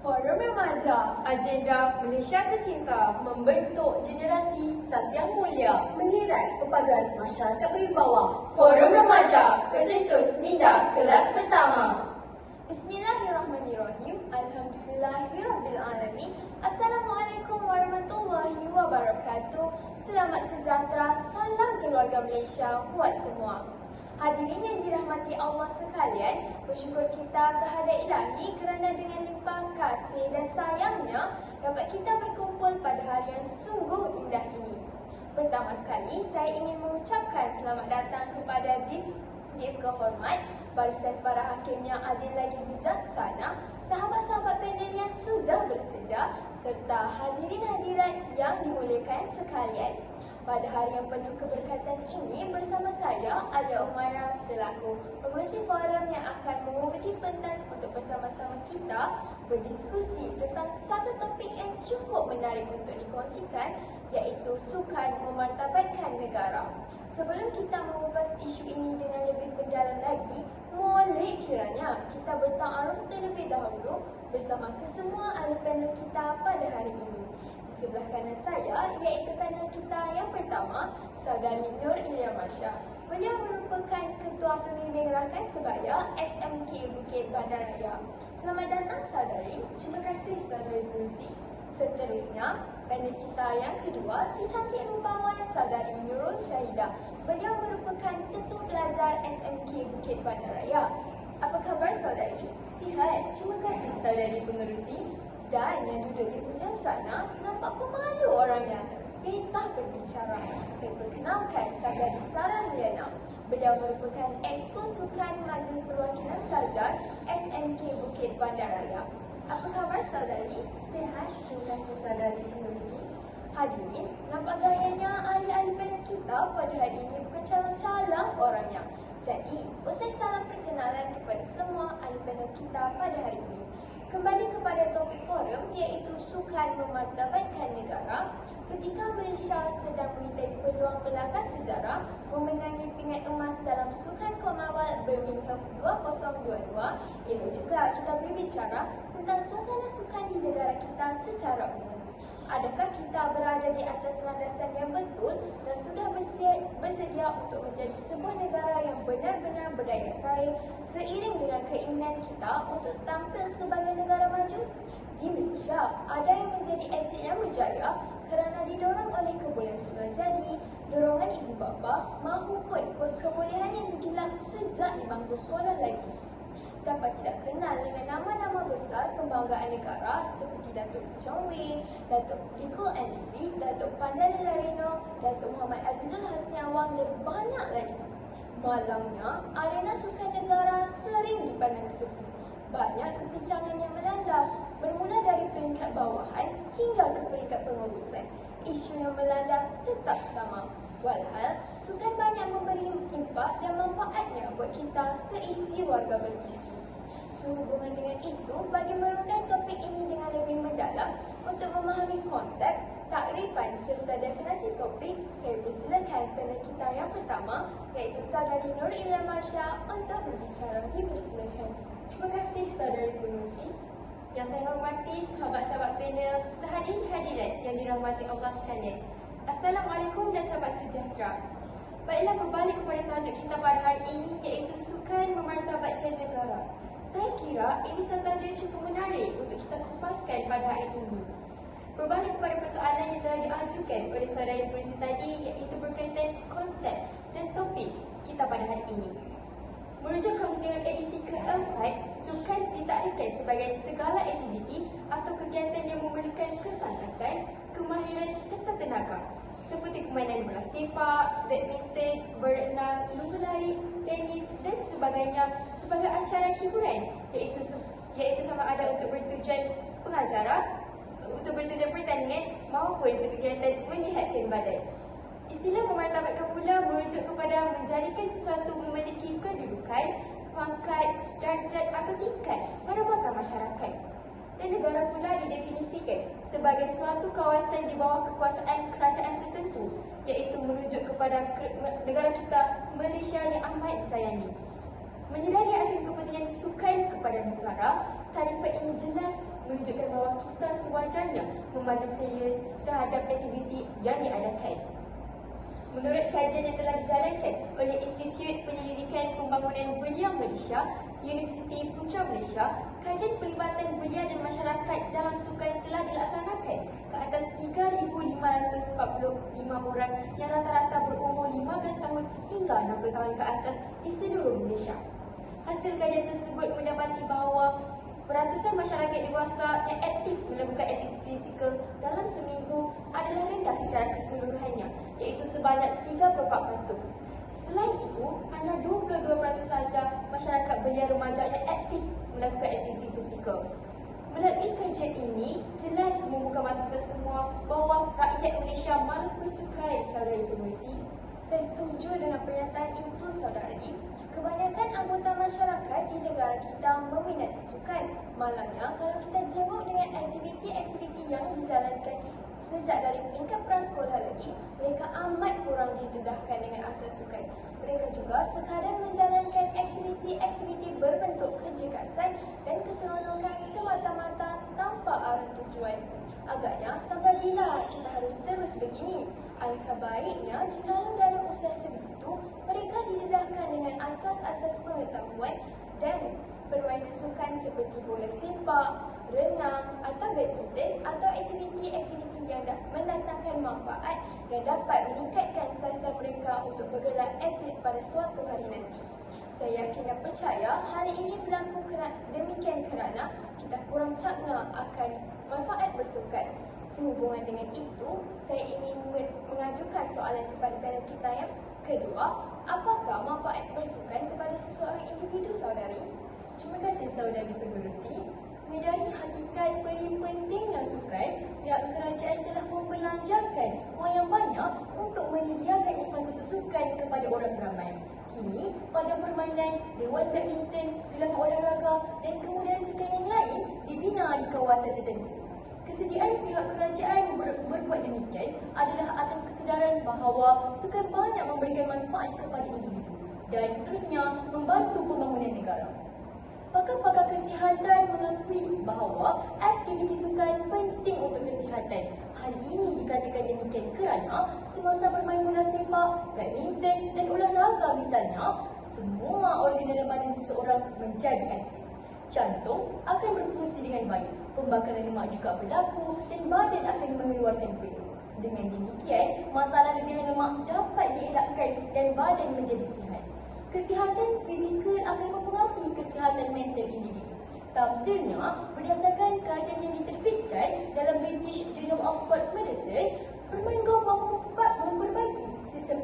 Forum Remaja, Agenda Malaysia Tercinta, membentuk generasi sas yang mulia, mengirat perpaduan masyarakat berwibawa. Forum Remaja, pencetus minda kelas pertama. Bismillahirrahmanirrahim. Alhamdulillahirrabbilalamin. Assalamualaikum warahmatullahi wabarakatuh. Selamat sejahtera, salam keluarga Malaysia buat semua. Hadirin yang dirahmati Allah sekalian, bersyukur kita kehadrat Ilahi kerana dengan limpah kasih dan sayangnya dapat kita berkumpul pada hari yang sungguh indah ini. Pertama sekali, saya ingin mengucapkan selamat datang kepada Div kehormat, barisan para hakim yang adil lagi bijaksana, sahabat-sahabat panel yang sudah bersedia, serta hadirin hadirat yang dimuliakan sekalian. Pada hari yang penuh keberkatan ini, bersama saya, Alia Umairah selaku pengurusi forum yang akan mengurusi pentas untuk bersama-sama kita berdiskusi tentang satu topik yang cukup menarik untuk dikongsikan, iaitu sukan memartabatkan negara. Sebelum kita mengupas isu ini dengan lebih mendalam lagi, boleh kiranya kita bertaaruf terlebih dahulu bersama kesemua ahli panel kita pada hari ini. Di sebelah kanan saya, iaitu panel kita yang pertama, Saudari Nur Ilia Marsha. Beliau merupakan Ketua Pembimbing Rakan Sebaya SMK Bukit Bandaraya. Selamat datang, Saudari. Terima kasih, Saudari Pengurusi. Seterusnya, panel kita yang kedua, si cantik rupawan Saudari Nurul Syahidah. Beliau merupakan Ketua Pelajar SMK Bukit Bandaraya. Apa khabar, Saudari? Sihat. Terima kasih, Saudari Pengurusi. Dan yang duduk di hujung sana, nampak pemalu orangnya, betah berbicara. Saya perkenalkan Saudari Sarah Liana. Beliau merupakan Exco Sukan Majlis Perwakilan Pelajar SMK Bukit Bandaraya. Apa khabar, Saudari? Sihat. Terima kasih, Saudari Pengurusi. Hadirin, nampak gayanya ahli-ahli panel kita pada hari ini bukan calang-calang orangnya. Jadi, usai salam perkenalan kepada semua ahli panel kita pada hari ini, kembali kepada topik forum, iaitu sukan memartabatkan negara. Ketika Malaysia sedang menitai peluang belakang sejarah memenangi pingat emas dalam Sukan Commonwealth Birmingham 2022, elok juga kita berbicara tentang suasana sukan di negara kita secara umum. Adakah kita berada di atas landasan yang betul dan sudah bersedia untuk menjadi sebuah negara yang benar-benar berdaya saing seiring dengan keinginan kita untuk tampil sebagai negara maju? Di Malaysia, ada yang menjadi atlet yang berjaya kerana didorong oleh kebolehan semula jadi, dorongan ibu bapa mahupun kebolehan yang digilap sejak di bangku sekolah lagi. Siapa tidak kenal dengan nama-nama besar kebanggaan negara seperti Datuk Lee Chong Wei, Datuk Liko Andiwi, Datuk Pandana Larino, Datuk Muhammad Azizul Hasniawang dan banyak lagi. Malangnya, arena sukan negara sering dipandang sepi. Banyak kebincangan yang melanda, bermula dari peringkat bawahan hingga ke peringkat pengurusan. Isu yang melanda tetap sama. Walhal, sukan banyak memberi impak dan manfaatnya buat kita seisi warga berisi. Sehubungan dengan itu, bagi merukan topik ini dengan lebih mendalam untuk memahami konsep, takrifan serta definisi topik, saya persilakan panel kita yang pertama, iaitu Saudari Nur Ilia Marsha untuk berbicara. Dipersilakan. Terima kasih, Saudari Pengurusi. Yang saya hormati sahabat-sahabat panel serta hadirin hadirat yang dirahmati Allah sekalian. Assalamualaikum dan sahabat sejahtera. Baiklah, kembali kepada tajuk kita pada hari ini, iaitu sukan memartabatkan negara. Saya kira ini satu tajuk yang cukup menarik untuk kita kupaskan pada hari ini. Berbalik kepada persoalan yang telah diajukan oleh saudara Pengurusi tadi, iaitu berkaitan konsep dan topik kita pada hari ini. Merujuk Konstitusi edisi keempat, sukan ditakrifkan sebagai segala aktiviti atau kegiatan yang memerlukan ketangkasan, kemahiran serta tenaga, seperti permainan bola sepak, badminton, berenang, lumba lari, tenis dan sebagainya sebagai acara hiburan, iaitu sama ada untuk bertujuan pengajaran, untuk bertujuan pertandingan maupun untuk kegiatan menyihatkan badan. Istilah memartabatkan pula merujuk kepada menjadikan sesuatu memiliki kedudukan, pangkat, darjat atau tingkat pada mata masyarakat. Dan negara pula didefinisikan sebagai suatu kawasan di bawah kekuasaan kerajaan tertentu, iaitu merujuk kepada negara kita Malaysia yang amat disayangi. Menyedari akan kepentingan sukan kepada negara, tarifat ini jelas menunjukkan bahawa kita sewajarnya memandang serius terhadap aktiviti yang diadakan. Menurut kajian yang telah dijalankan oleh Institut Penyelidikan Pembangunan Belia Malaysia, Universiti Putra Malaysia, kajian pelibatan belia dan masyarakat dalam sukan telah dilaksanakan ke atas 3,545 orang yang rata-rata berumur 15 tahun hingga 60 tahun ke atas di seluruh Malaysia. Hasil kajian tersebut mendapati bahawa peratusan masyarakat dewasa yang aktif melakukan aktiviti fizikal dalam seminggu adalah rendah secara keseluruhannya, iaitu sebanyak 34%. Selain itu, hanya 22% sahaja masyarakat belia remaja yang aktif melakukan aktiviti fizikal. Melalui kajian ini, jelas membuka mata kita semua bahawa rakyat Malaysia malas bersukan, saudari pengerusi. Saya setuju dengan pernyataan itu, saudari. Kebanyakan anggota masyarakat di negara kita meminati sukan. Malangnya, kalau kita jenguk dengan aktiviti-aktiviti yang dijalankan sejak dari peringkat prasekolah lagi, mereka amat kurang didedahkan dengan asas sukan. Mereka juga sekadar menjalankan aktiviti-aktiviti berbentuk kecergasan dan keseronokan semata-mata tanpa arah tujuan. Agaknya, sampai bila kita harus terus begini? Alangkah baiknya jika dalam usaha sebegitu, mereka didedahkan dengan asas-asas pengetahuan dan permainan sukan seperti bola sepak, renang atau badminton atau aktiviti-aktiviti yang mendatangkan manfaat dan dapat meningkatkan sasar mereka untuk bergelar atlet pada suatu hari nanti. Saya yakin dan percaya hal ini berlaku demikian kerana kita kurang cakna akan manfaat bersukan. Sehubungan dengan itu, saya ingin mengajukan soalan kepada panel kita yang kedua. Apakah manfaat bersukan kepada seseorang individu, saudari? Terima kasih, saudari pengerusi. Menyedari hakikat paling pentingnya sukan, pihak kerajaan telah membelanjakan wang yang banyak untuk menyediakan infrastruktur sukan kepada orang ramai. Kini, pada permainan, dewan badminton, gelang olahraga dan kemudian sukan yang lain dibina di kawasan tertentu. Kesediaan pihak kerajaan berbuat demikian adalah atas kesedaran bahawa sukan banyak memberikan manfaat kepada individu dan seterusnya membantu pembangunan negara. Pakar-pakar kesihatan mengakui bahawa aktiviti sukan penting untuk kesihatan. Hal ini dikatakan demikian kerana semasa bermain bola sepak, badminton dan olahraga misalnya, semua organ dalam badan seseorang menjadi aktif. Jantung akan berfungsi dengan baik, pembakaran lemak juga berlaku dan badan akan mengeluarkan peluh. Dengan demikian, masalah lebihan lemak dapat dielakkan dan badan menjadi sihat. Kesihatan fizikal akan mempengaruhi kesihatan mental individu. Tamsilnya, berdasarkan kajian yang diterbitkan dalam British Journal of Sports Medicine, bermain golf mampu memperbaiki sistem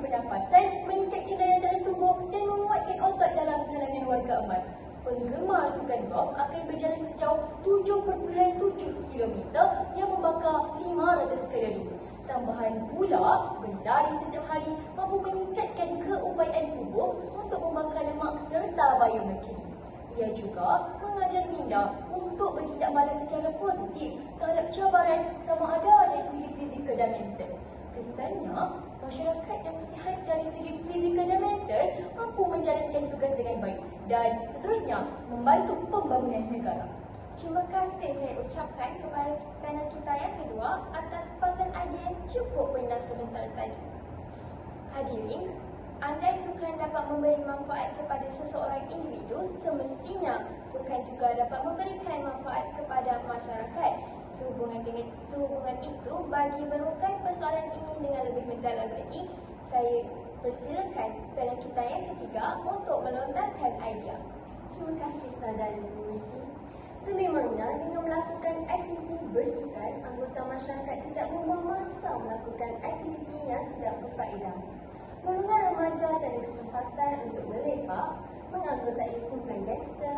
pernafasan, meningkatkan daya tahan tubuh dan menguatkan otot dalam kalangan warga emas. Penggemar sukan golf akan berjalan sejauh 7.7 km yang membakar 500 kalori. Tambahan pula, berlari setiap hari mampu meningkatkan keupayaan tubuh untuk membakar lemak serta biomercury. Ia juga mengajar minda untuk bertindak balas secara positif terhadap cabaran sama ada dari segi fizikal dan mental. Kesannya, masyarakat yang sihat dari segi fizikal dan mental mampu menjalankan tugas dengan baik dan seterusnya membantu pembangunan negara. Terima kasih saya ucapkan kepada panel kita yang kedua atas kepasan idea yang cukup rendah sebentar tadi. Hadirin, andai sukan dapat memberi manfaat kepada seseorang individu, semestinya sukan juga dapat memberikan manfaat kepada masyarakat. Sehubungan itu, bagi merukai persoalan ini dengan lebih mendalam lagi, saya persilakan panel kita yang ketiga untuk melontarkan idea. Terima kasih, saudari pengerusi. Sememangnya dengan melakukan aktiviti bersukan, anggota masyarakat tidak membuang masa melakukan aktiviti yang tidak berfaedah. Golongan remaja tak ada kesempatan untuk melepak, menganggotai kumpulan gangster,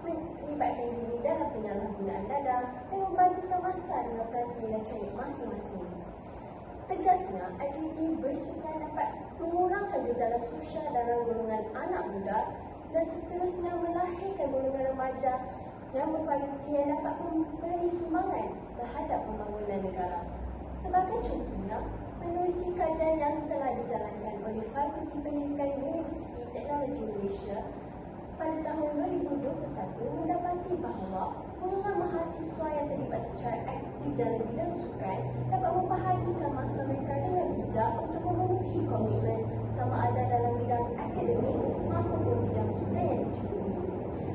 melibatkan diri dalam penyalahgunaan dadah dan membazirkan masa dengan peranti elektronik masing-masing. Tegasnya, aktiviti bersukan dapat mengurangkan gejala sosial dalam golongan anak muda dan seterusnya melahirkan golongan remaja yang berkualiti yang dapat memberi sumbangan terhadap pembangunan negara. Sebagai contohnya, menerusi kajian yang telah dijalankan oleh Fakulti Pendidikan Universiti Teknologi Malaysia mendapati bahawa golongan mahasiswa yang terlibat secara aktif dalam bidang sukan dapat membahagikan masa mereka dengan bijak untuk memenuhi komitmen sama ada dalam bidang akademik maupun bidang sukan yang dicuburi.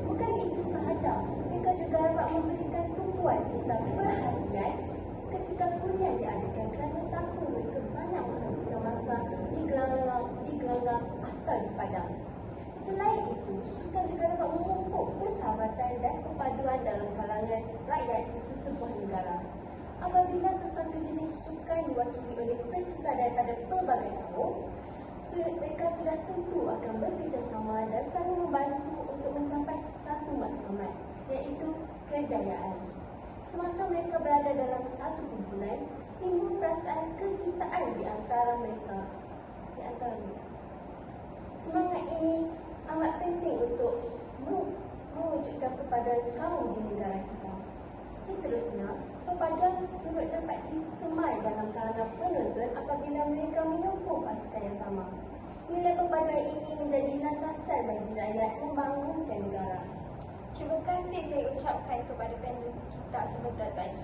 Bukan itu sahaja, mereka juga dapat memberikan tumpuan serta perhatian ketika kuliah diadakan kerana tahu mereka banyak menghabiskan masa di gelanggang atau di padang. Selain itu, sukan juga dapat memupuk persahabatan dan perpaduan dalam kalangan rakyat di sesebuah negara. Apabila sesuatu jenis sukan diwakili oleh peserta daripada pelbagai tahun, mereka sudah tentu akan bekerjasama dan saling membantu untuk mencapai satu matlamat, iaitu kejayaan. Semasa mereka berada dalam satu kumpulan, timbul perasaan kekitaan di antara mereka. Semangat ini amat penting untuk mewujudkan perpaduan kaum di negara kita. Seterusnya, perpaduan turut dapat disemai dalam kalangan penonton apabila mereka menyokong pasukan yang sama. Nilai perpaduan ini menjadi landasan bagi rakyat membangunkan negara. Terima kasih saya ucapkan kepada panel kita sebentar tadi.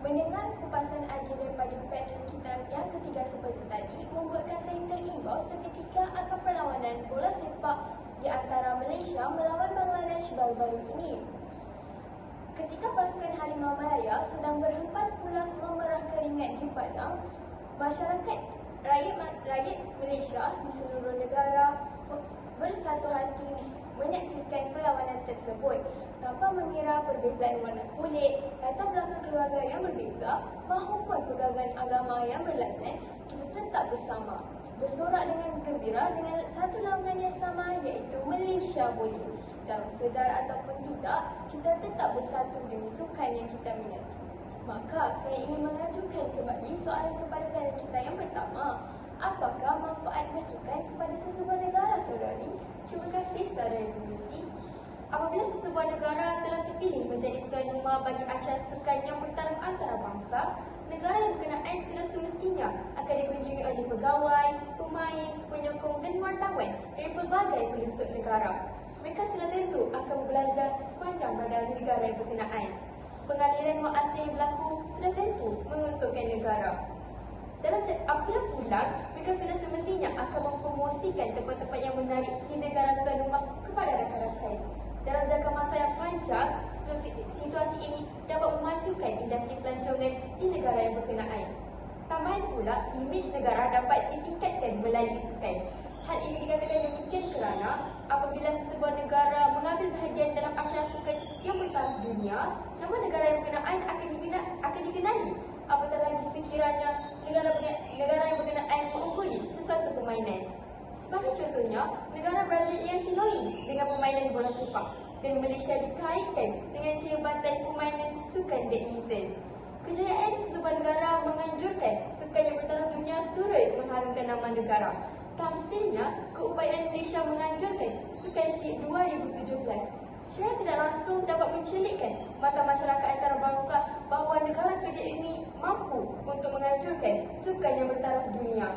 Mendengar kupasan adil daripada panel kita yang ketiga sebentar tadi membuatkan saya terimbau seketika akan perlawanan bola sepak di antara Malaysia melawan Bangladesh baru-baru ini. Ketika pasukan Harimau Malaya sedang berhempas pulas memerah keringat di padang, masyarakat rakyat Malaysia di seluruh negara bersatu hati menyaksikan perlawanan tersebut tanpa mengira perbezaan warna kulit, latar belakang keluarga yang berbeza maupun pegangan agama yang berlainan. Kita tetap bersama, bersorak dengan gembira dengan satu laungan yang sama, iaitu Malaysia Boleh. Dalam sedar ataupun tidak, kita tetap bersatu demi sukan yang kita minati. Maka saya ingin mengajukan kembali soalan kepada panel kita yang pertama. Apakah manfaat bersukan kepada sesebuah negara, saudari? Terima kasih, saudari pengerusi. Apabila sesebuah negara telah terpilih menjadi tuan rumah bagi acara sukan yang bertaraf antara bangsa, negara yang berkenaan sudah semestinya akan dikunjungi oleh pegawai, pemain, penyokong dan wartawan dari pelbagai pelosok negara. Mereka sudah tentu akan berbelanja sepanjang badan negara yang berkenaan. Pengaliran wang asing yang berlaku sudah tentu menguntungkan negara. Dalam apabila pula, mereka sudah semestinya akan mempromosikan tempat-tempat yang menarik di negara tuan rumah kepada rakan-rakan. Dalam jangka masa yang panjang, situasi ini dapat memajukan industri pelancongan di negara yang berkenaan. Tambahan pula, imej negara dapat ditingkatkan melalui sukan. Hal ini dikatakan demikian kerana apabila sesebuah negara mengambil bahagian dalam acara sukan yang bertaraf dunia, nama negara yang berkenaan akan dikenali. Apatah lagi sekiranya negara yang berkenaan mengungguli sesuatu permainan. Sebagai contohnya, negara Brazil yang sinonim dengan permainan bola sepak dan Malaysia dikaitkan dengan kehebatan permainan sukan badminton. Kejayaan sesebuah negara menganjurkan sukan yang bertaraf dunia turut mengharumkan nama negara. Tamsilnya, keupayaan Malaysia menganjurkan sukan SEA 2017. Secara tidak langsung dapat mencelikkan mata masyarakat antarabangsa bahawa negara kedua ini mampu untuk menganjurkan sukan yang bertaraf dunia.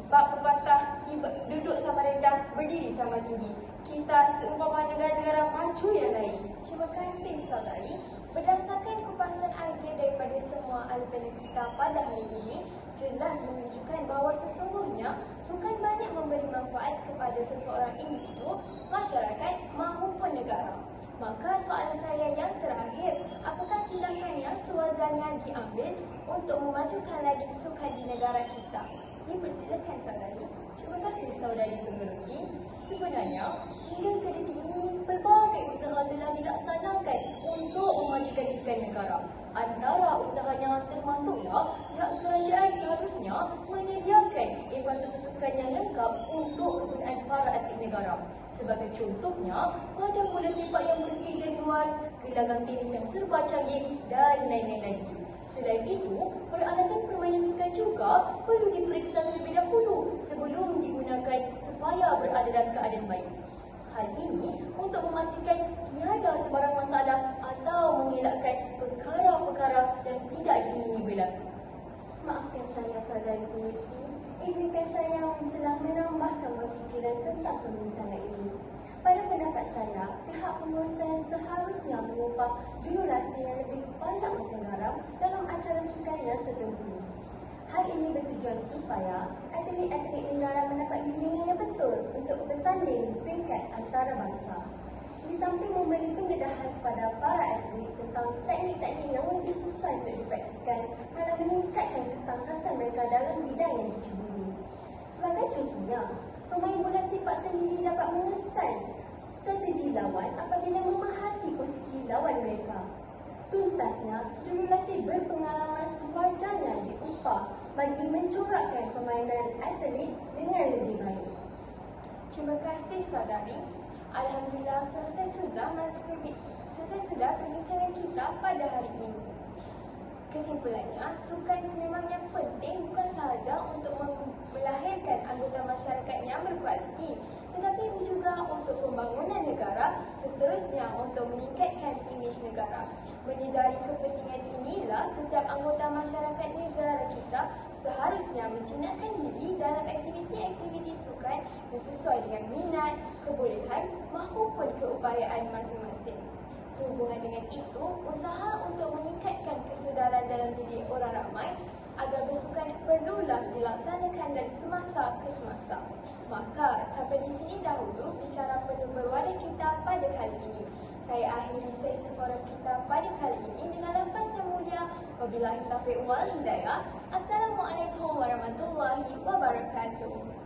Bab pepatah, duduk sama rendah, berdiri sama tinggi. Kita seumpama negara-negara maju yang lain. Terima kasih, saudari. Berdasarkan kupasan agil daripada semua ahli panel kita pada hari ini, jelas menunjukkan bahawa sesungguhnya sukan banyak memberi manfaat kepada seseorang individu, masyarakat maupun negara. Maka soalan saya yang terakhir, apakah tindakan yang sewajarnya diambil untuk memajukan lagi sukan di negara kita? Dipersilakan, saudari. Terima kasih, saudari pengerusi. Sebenarnya, sehingga ke detik ini, pelbagai usaha telah dilaksanakan untuk memajukan sukan negara. Antara usahanya termasuklah pihak kerajaan seharusnya menyediakan infrastruktur sukan yang lengkap untuk kegunaan para atlet negara. Sebagai contohnya, padang bola sepak yang bersih dan luas, gelanggang tenis yang serba canggih dan lain-lain lagi. Selain itu, peralatan permainan sukan juga perlu diperiksa terlebih dahulu sebelum digunakan supaya berada dalam keadaan baik. Hal ini untuk memastikan tiada sebarang masalah atau mengelakkan perkara-perkara yang tidak diingini berlaku. Maafkan saya, saudari pengerusi. Izinkan saya menambahkan fikiran tentang perbincangan ini. Pada pendapat saya, pihak pengurusan seharusnya mengubah jurulatih yang lebih pandang akan garam dalam acara sukan yang tertentu. Hal ini bertujuan supaya atlet-atlet negara mendapat bimbingan yang betul untuk bertanding di peringkat antarabangsa. Di samping memberi pendedahan kepada para atlet tentang teknik-teknik yang lebih sesuai untuk dipraktikkan dalam meningkatkan ketangkasan mereka dalam bidang yang diceburi. Sebagai contohnya, pemain bola sepak sendiri dapat mengesan strategi lawan apabila memahati posisi lawan mereka. Tuntasnya, jurulatih berpengalaman sewajarnya diupah bagi mencorakkan permainan atlet dengan lebih baik. Terima kasih saudari. Alhamdulillah selesai sudah perbincangan kita pada hari ini. Kesimpulannya, sukan sememangnya penting bukan sahaja untuk melahirkan anggota masyarakat yang berkualiti, tetapi juga untuk pembangunan negara, seterusnya untuk meningkatkan imej negara. Menyedari kepentingan inilah setiap anggota masyarakat negara kita seharusnya menjinakkan diri dalam aktiviti-aktiviti sukan yang sesuai dengan minat, kebolehan maupun keupayaan masing-masing. Sehubungan dengan itu, usaha untuk meningkatkan kesedaran dalam diri orang ramai agar bersukan perlulah dilaksanakan dari semasa ke semasa. Maka, sampai di sini dahulu bicara penuh berwadah kita pada kali ini. Saya akhiri sesi forum kita pada kali ini dengan lafaz yang mulia. Wabillahi taufiq wal hidayah. Assalamualaikum warahmatullahi wabarakatuh.